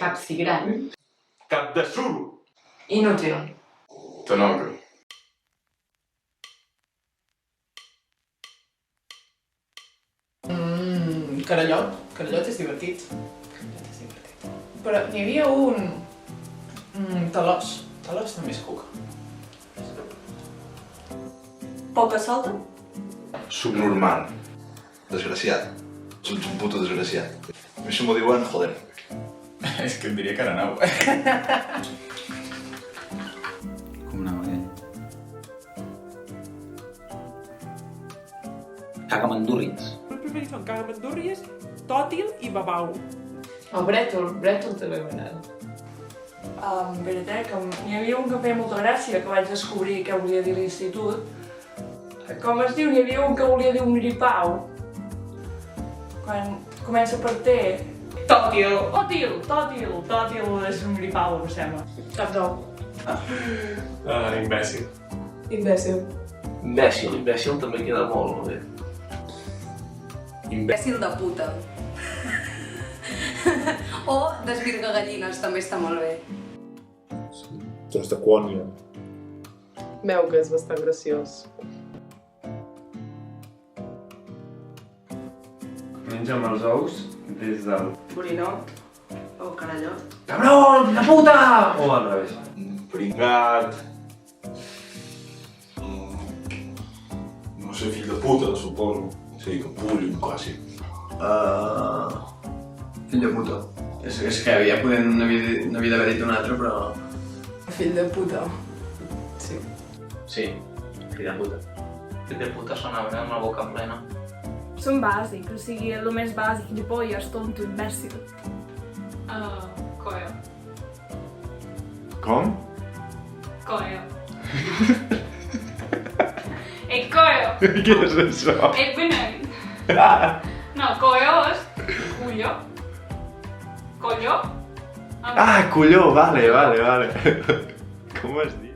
Capsigrany. Cap de suro. Inútil. Tonògraf. Carallot. Carallot és divertit. Però n'hi havia un... talòs. Talòs també és cuca. Poca solta? Subnormal. Desgraciat. Ets un puto desgraciat. A mi si m'ho diuen, joder. És que et diria que era nau. Com anava aquell? Cagamandúries. Els preferits són cagamandúries, tòtil i babau. El brètol. Brètol també m'agrada. Veritat, que n'hi havia un que feia molta gràcia, que vaig descobrir què volia dir l'institut. Com es diu, n'hi havia un que volia dir un gripau. Quan comença per T. Tòtil. Tòtil és un gripau, em sembla. Cap d'ou. Imbècil. Imbècil. Imbècil també queda molt bé. Imbècil de puta. O desvirga gallines, també està molt bé. Tros de quònia. Veu que és bastant graciós. Mengem els ous des del... Borinot o carallot. Cabron, la puta! O al revés. Pringat. No sé, fill de puta, suposo. Sí, que puli un clàssic. Fill de puta. És que ja no havia d'haver dit un altre, però... Fill de puta. Sí. Sí, fill de puta. Fill de puta sona bé amb la boca plena. Són bàsics, o sigui, el més bàsic, gilipolles, tonto, imbècil. Coio. Com? Coio. Ei, coio! Què és això? Ei, beneit. No, coio és... Cullo. Collo. Ah, colló, vale. Com es diu?